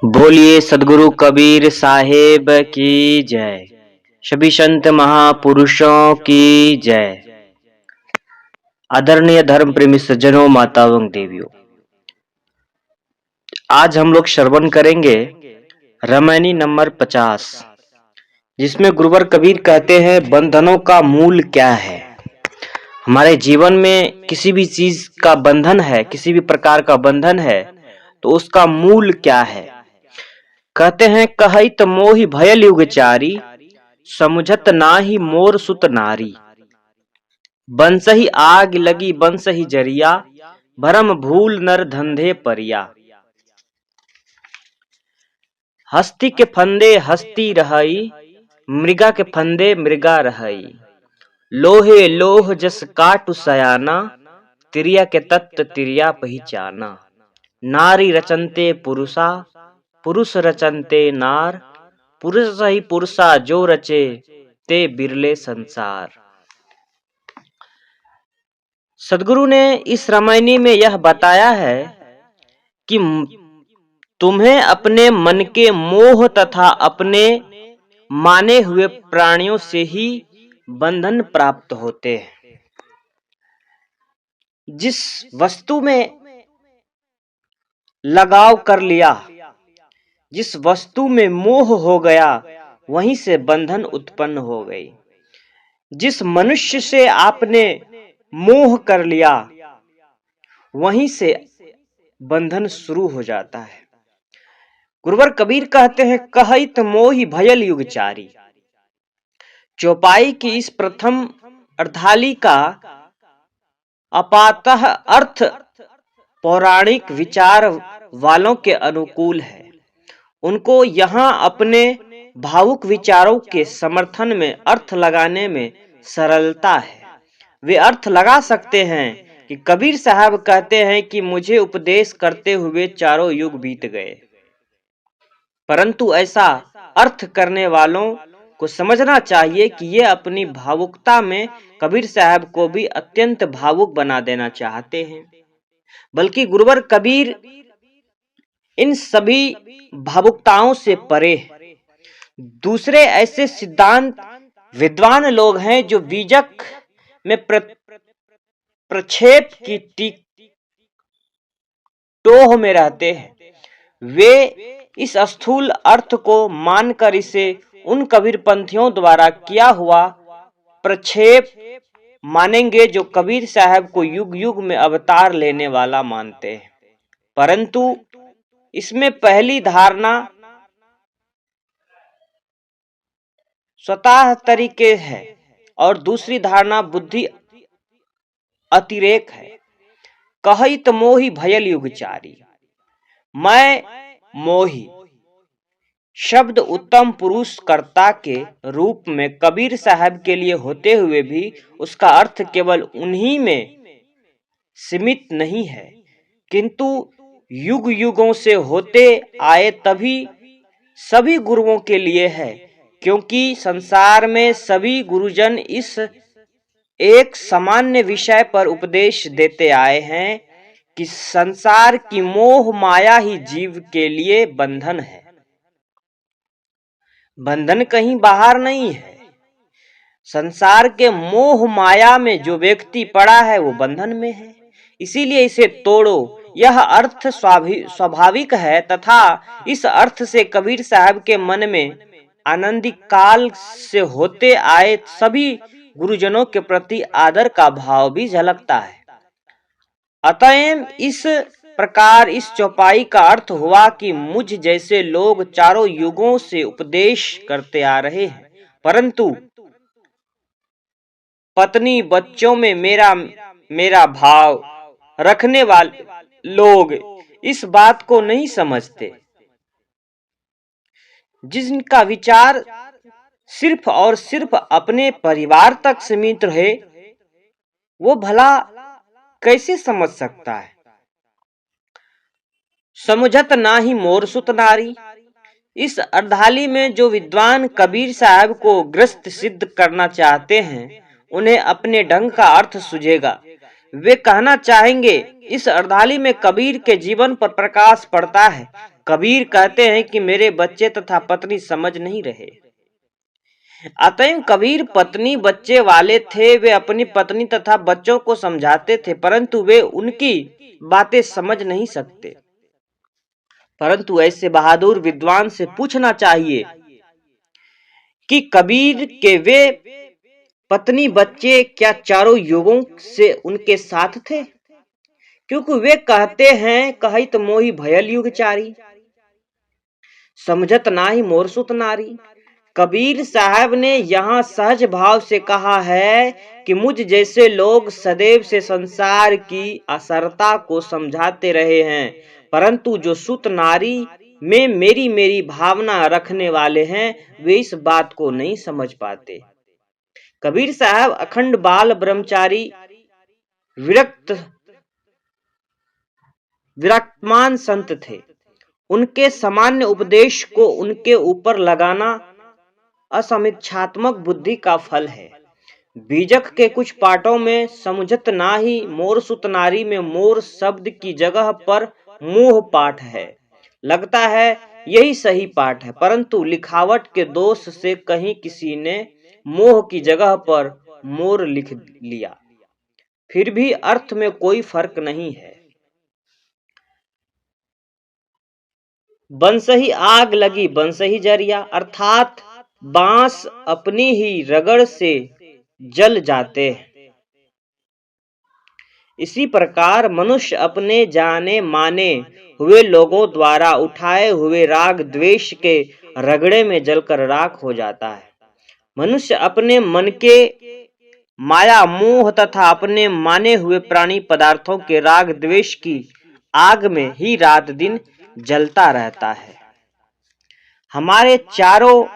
बोलिए सदगुरु कबीर साहेब की जय। सभी संत महापुरुषों की जय। आदरणीय धर्म प्रेमी सज्जनों, माताओं एवं देवियों, आज हम लोग श्रवण करेंगे रामायणी नंबर 50, जिसमें गुरुवर कबीर कहते हैं बंधनों का मूल क्या है। हमारे जीवन में किसी भी चीज का बंधन है, किसी भी प्रकार का बंधन है तो उसका मूल क्या है। कहते हैं कहत मोहि भयल युग चारी, समुझत नाही मोर सुत नारी। बंसहि आग लगी बंसहि जरिया, भरम भूल नर धंधे परिया। हस्ती के फंदे हस्ती रहई, मृगा के फंदे मृगा रहई। लोहे लोह जस काटु सयाना, तिरिया के तत्व तिरिया पहचाना। नारी रचनते पुरुषा, पुरुष रचनते नार। पुरुष ही पुरुषा जो रचे, ते बिरले संसार। सदगुरु ने इस रामायणी में यह बताया है कि तुम्हें अपने मन के मोह तथा अपने माने हुए प्राणियों से ही बंधन प्राप्त होते हैं। जिस वस्तु में लगाव कर लिया, जिस वस्तु में मोह हो गया, वहीं से बंधन उत्पन्न हो गई। जिस मनुष्य से आपने मोह कर लिया, वहीं से बंधन शुरू हो जाता है। गुरुवर कबीर कहते हैं कहत मोहि भयल युग चारी। चौपाई की इस प्रथम अर्धाली का अपातः अर्थ पौराणिक विचार वालों के अनुकूल है। उनको यहाँ अपने भावुक विचारों के समर्थन में अर्थ लगाने में सरलता है। वे अर्थ लगा सकते हैं कि कबीर साहब कहते हैं कि मुझे उपदेश करते हुए चारों युग बीत गए, परंतु ऐसा अर्थ करने वालों को समझना चाहिए कि ये अपनी भावुकता में कबीर साहब को भी अत्यंत भावुक बना देना चाहते हैं। बल्कि गुरुवर कबीर इन सभी भावुकताओं से परे। दूसरे ऐसे सिद्धांत विद्वान लोग हैं जो बीजक में प्रक्षेप की टोह में रहते हैं। वे इस स्थूल अर्थ को मानकर इसे उन कबीरपंथियों द्वारा किया हुआ प्रक्षेप मानेंगे जो कबीर साहब को युग युग में अवतार लेने वाला मानते हैं। परंतु इसमें पहली धारणा स्वतः तरीके है और दूसरी धारणा बुद्धि अतिरेक है। कहत मोहि भयल युग चारी। मैं मोहि शब्द उत्तम पुरुष कर्ता के रूप में कबीर साहब के लिए होते हुए भी उसका अर्थ केवल उन्हीं में सीमित नहीं है, किंतु युग युगों से होते आए तभी सभी गुरुओं के लिए है। क्योंकि संसार में सभी गुरुजन इस एक सामान्य विषय पर उपदेश देते आए हैं कि संसार की मोह माया ही जीव के लिए बंधन है। बंधन कहीं बाहर नहीं है। संसार के मोह माया में जो व्यक्ति पड़ा है वो बंधन में है। इसीलिए इसे तोड़ो, यह अर्थ स्वाभाविक है तथा इस अर्थ से कबीर साहब के मन में आनंदिक काल से होते आए सभी गुरुजनों के प्रति आदर का भाव भी झलकता है। अतएव इस प्रकार इस चौपाई का अर्थ हुआ कि मुझ जैसे लोग चारों युगों से उपदेश करते आ रहे हैं, परंतु पत्नी बच्चों में मेरा भाव रखने वाले लोग इस बात को नहीं समझते। जिनका विचार सिर्फ और सिर्फ अपने परिवार तक सीमित रहे, वो भला कैसे समझ सकता है। समुझत नाही मोर सुत नारी। इस अर्धाली में जो विद्वान कबीर साहब को ग्रस्त सिद्ध करना चाहते हैं, उन्हें अपने ढंग का अर्थ सूझेगा। वे कहना चाहेंगे इस अर्धाली में कबीर के जीवन पर प्रकाश पड़ता है। कबीर कहते हैं कि मेरे बच्चे तथा पत्नी समझ नहीं रहे। अतएव कबीर पत्नी बच्चे वाले थे। वे अपनी पत्नी तथा बच्चों को समझाते थे, परंतु वे उनकी बातें समझ नहीं सकते। परंतु ऐसे बहादुर विद्वान से पूछना चाहिए कि कबीर के वे पत्नी बच्चे क्या चारों युगों से उनके साथ थे? क्योंकि वे कहते हैं, कहित मोहि भयल युग चारी, समझत नाही मोर सुत नारी। कबीर साहब ने यहाँ सहज भाव से कहा है कि मुझ जैसे लोग सदैव से संसार की असरता को समझाते रहे हैं, परंतु जो सुत नारी में मेरी भावना रखने वाले हैं, वे इस बात को नहीं समझ पाते। कबीर साहब अखंड बाल ब्रह्मचारी विरक्तमान संत थे। उनके सामान्य उपदेश को उनके ऊपर लगाना असमीक्षात्मक बुद्धि का फल है। बीजक के कुछ पाठों में समझत नाही मोर सुत नारी में मोर शब्द की जगह पर मोह पाठ है। लगता है यही सही पाठ है, परंतु लिखावट के दोष से कहीं किसी ने मोह की जगह पर मोर लिख लिया। फिर भी अर्थ में कोई फर्क नहीं है। बंसही आग लगी बंसही जरिया, अर्थात बांस अपनी ही रगड़ से जल जाते हैं। इसी प्रकार मनुष्य अपने जाने माने हुए लोगों द्वारा उठाए हुए राग द्वेष के रगड़े में जलकर राख हो जाता है। मनुष्य अपने मन के माया मोह तथा अपने माने हुए प्राणी पदार्थों के राग द्वेष की आग में ही रात दिन जलता रहता है। हमारे चारों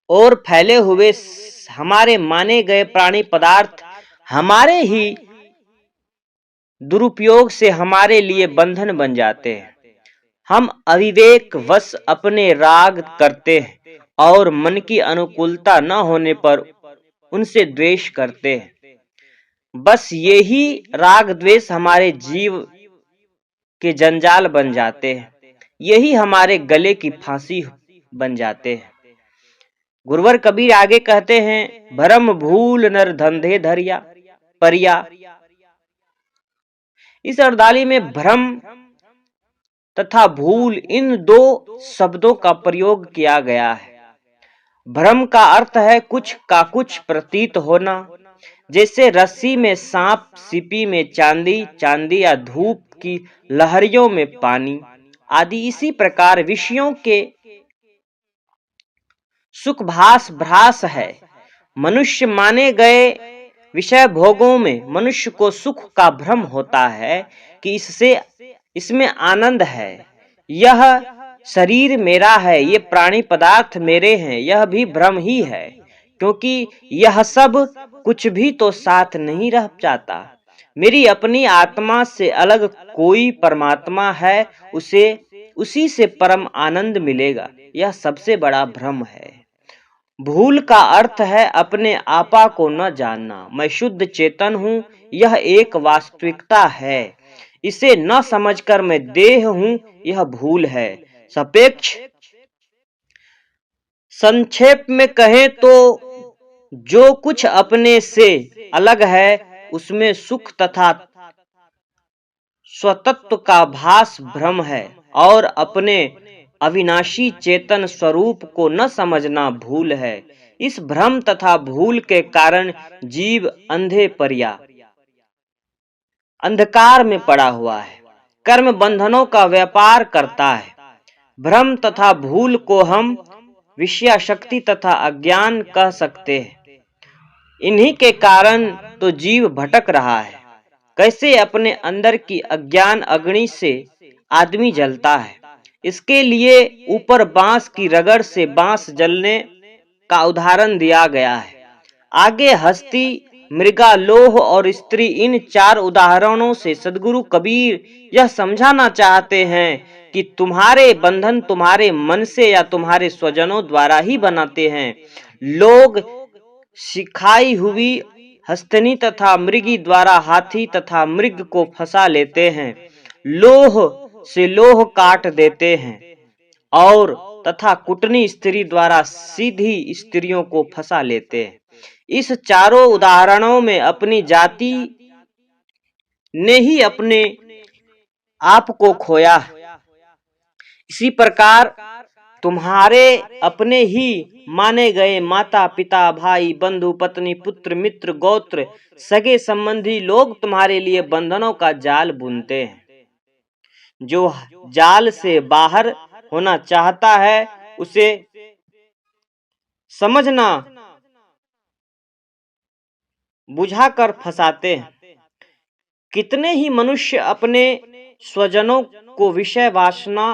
ओर फैले हुए हमारे माने गए प्राणी पदार्थ हमारे ही दुरुपयोग से हमारे लिए बंधन बन जाते हैं। हम अविवेक वश अपने राग करते हैं और मन की अनुकूलता न होने पर उनसे द्वेष करते हैं। बस यही राग द्वेष हमारे जीव के जंजाल बन जाते हैं। यही हमारे गले की फांसी बन जाते हैं। गुरुवर कबीर आगे कहते हैं, भरम भूल नर धंधे धरिया परिया। इस अर्दाली में भ्रम तथा भूल इन दो शब्दों का प्रयोग किया गया है। भ्रम का अर्थ है कुछ का कुछ प्रतीत होना, जैसे रस्सी में सांप, सीपी में चांदी, चांदी या धूप की लहरियों में पानी आदि। इसी प्रकार विषयों के सुखभास भ्रास है। मनुष्य माने गए विषय भोगों में मनुष्य को सुख का भ्रम होता है कि इसमें आनंद है, यह शरीर मेरा है, ये प्राणी पदार्थ मेरे हैं। यह भी भ्रम ही है, क्योंकि यह सब कुछ भी तो साथ नहीं रह जाता। मेरी अपनी आत्मा से अलग कोई परमात्मा है, उसी से परम आनंद मिलेगा। यह सबसे बड़ा भ्रम है। भूल का अर्थ है अपने आपा को न जानना। मैं शुद्ध चेतन हूँ, यह एक वास्तविकता है। इसे न समझकर मैं देह हूँ, यह भूल है। सापेक्ष संक्षेप में कहें तो जो कुछ अपने से अलग है उसमें सुख तथा स्वतत्व का भास भ्रम है, और अपने अविनाशी चेतन स्वरूप को न समझना भूल है। इस भ्रम तथा भूल के कारण जीव अंधे परिया अंधकार में पड़ा हुआ है, कर्म बंधनों का व्यापार करता है। भ्रम तथा भूल को हम विषयाशक्ति तथा अज्ञान कह सकते हैं। इन्हीं के कारण तो जीव भटक रहा है। कैसे अपने अंदर की अज्ञान अग्नि से आदमी जलता है, इसके लिए ऊपर बांस की रगड़ से बांस जलने का उदाहरण दिया गया है। आगे हस्ती, मृगा, लोह और स्त्री, इन चार उदाहरणों से सद्गुरु कबीर यह समझाना चाहते हैं कि तुम्हारे बंधन तुम्हारे मन से या तुम्हारे स्वजनों द्वारा ही बनाते हैं। लोग सिखाई हुई हस्तनी तथा मृगी द्वारा हाथी तथा मृग को फंसा लेते हैं। लोह से लोह काट देते हैं और तथा कुटनी स्त्री द्वारा सीधी स्त्रियों को फंसा लेते हैं। इस चारों उदाहरणों में अपनी जाति ने ही अपने आप को खोया। इसी प्रकार तुम्हारे अपने ही माने गए माता पिता भाई बंधु पत्नी पुत्र मित्र गोत्र सगे संबंधी लोग तुम्हारे लिए बंधनों का जाल बुनते हैं। जो जाल से बाहर होना चाहता है उसे समझना बुझाकर फंसाते हैं। कितने ही मनुष्य अपने स्वजनों को विषय वासना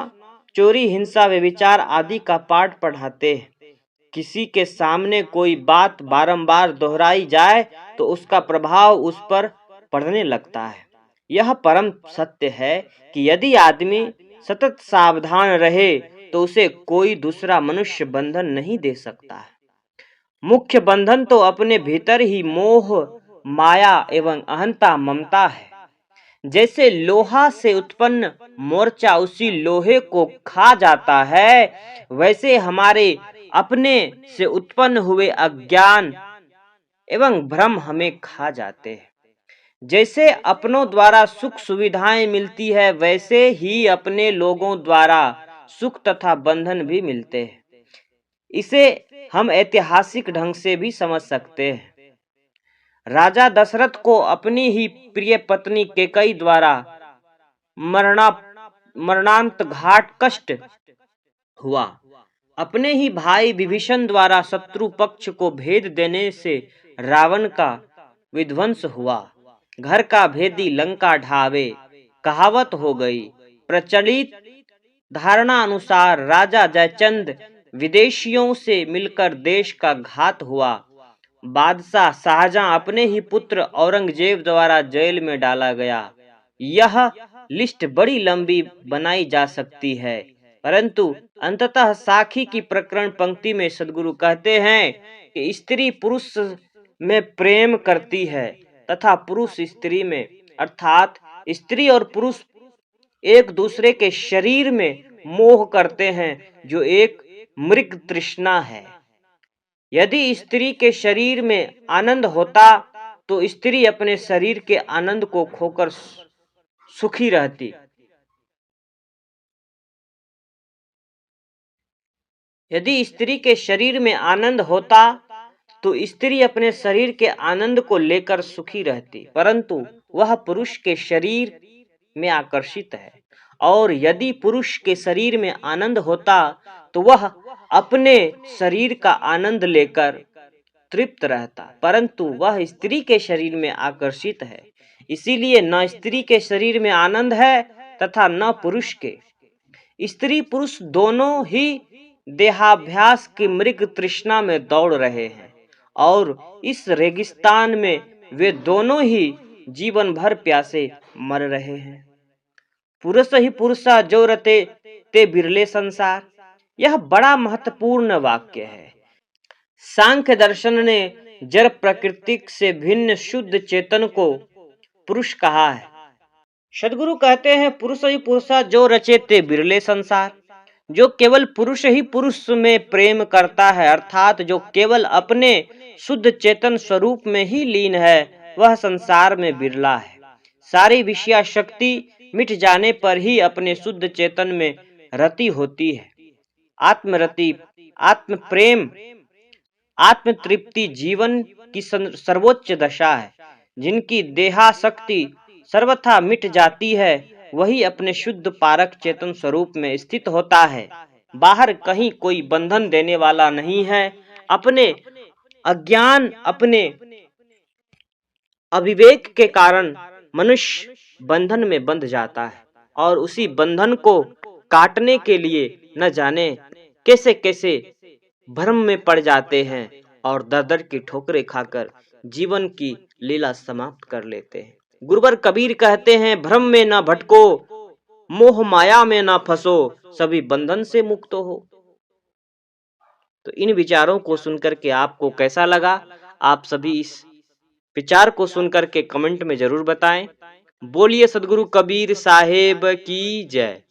चोरी हिंसा व्यभिचार आदि का पाठ पढ़ाते हैं। किसी के सामने कोई बात बारंबार दोहराई जाए तो उसका प्रभाव उस पर पड़ने लगता है। यह परम सत्य है कि यदि आदमी सतत सावधान रहे तो उसे कोई दूसरा मनुष्य बंधन नहीं दे सकता है। मुख्य बंधन तो अपने भीतर ही मोह माया एवं अहंता ममता है। जैसे लोहा से उत्पन्न मोर्चा उसी लोहे को खा जाता है, वैसे हमारे अपने से उत्पन्न हुए अज्ञान एवं भ्रम हमें खा जाते हैं। जैसे अपनों द्वारा सुख सुविधाएं मिलती है, वैसे ही अपने लोगों द्वारा सुख तथा बंधन भी मिलते हैं। इसे हम ऐतिहासिक ढंग से भी समझ सकते हैं। राजा दशरथ को अपनी ही प्रिय पत्नी कैकेयी द्वारा मरणांत घाट कष्ट हुआ। अपने ही भाई विभीषण द्वारा शत्रु पक्ष को भेद देने से रावण का विध्वंस हुआ। घर का भेदी लंका ढावे कहावत हो गई। प्रचलित धारणा अनुसार राजा जयचंद विदेशियों से मिलकर देश का घात हुआ। बादशाह शाहजहां अपने ही पुत्र औरंगजेब द्वारा जेल में डाला गया। यह लिस्ट बड़ी लंबी बनाई जा सकती है, परंतु अंततः साखी की प्रकरण पंक्ति में सद्गुरु कहते हैं कि स्त्री पुरुष में प्रेम करती है तथा पुरुष स्त्री में, अर्थात स्त्री और पुरुष एक दूसरे के शरीर में मोह करते हैं, जो एक मृग तृष्णा है। यदि स्त्री के शरीर में आनंद होता तो स्त्री अपने शरीर के आनंद को खोकर सुखी रहती। यदि स्त्री के शरीर में आनंद होता तो स्त्री अपने शरीर के आनंद को लेकर सुखी रहती, परंतु वह पुरुष के शरीर में आकर्षित है। और यदि पुरुष के शरीर में आनंद होता तो वह अपने शरीर का आनंद लेकर तृप्त रहता, परंतु वह स्त्री के शरीर में आकर्षित है। इसीलिए न स्त्री के शरीर में आनंद है तथा न पुरुष के। स्त्री पुरुष दोनों ही देहाभ्यास की मृग तृष्णा में दौड़ रहे हैं और इस रेगिस्तान में वे दोनों ही जीवन भर प्यासे मर रहे हैं। पुरुष ही पुरुषा जो रते ते बिरले संसार, यह बड़ा महत्वपूर्ण वाक्य है। सांख्य दर्शन ने जड़ प्रकृति से भिन्न शुद्ध चेतन को पुरुष कहा है। सद्गुरु कहते हैं पुरुष ही पुरुषा जो रचे ते बिरले संसार। जो केवल पुरुष ही पुरुष में प्रेम करता है, अर्थात जो केवल अपने शुद्ध चेतन स्वरूप में ही लीन है, वह संसार में बिरला है। सारी विषया शक्ति मिट जाने पर ही अपने शुद्ध चेतन में रति होती है। आत्मरति, आत्म प्रेम, आत्म तृप्ति जीवन की सर्वोच्च दशा है। जिनकी देहाशक्ति सर्वथा मिट जाती है, वही अपने शुद्ध पारक चेतन स्वरूप में स्थित होता है। बाहर कहीं कोई बंधन देने वाला नहीं है। अपने अज्ञान, अपने अविवेक के कारण मनुष्य बंधन में बंध जाता है और उसी बंधन को काटने के लिए न जाने कैसे कैसे भ्रम में पड़ जाते हैं और दर दर की ठोकरें खाकर जीवन की लीला समाप्त कर लेते हैं। गुरुवर कबीर कहते हैं, भ्रम में न भटको, मोह माया में न फंसो, सभी बंधन से मुक्त हो। तो इन विचारों को सुनकर के आपको कैसा लगा? आप सभी इस विचार को सुनकर के कमेंट में जरूर बताएं। बोलिए सदगुरु कबीर साहेब की जय।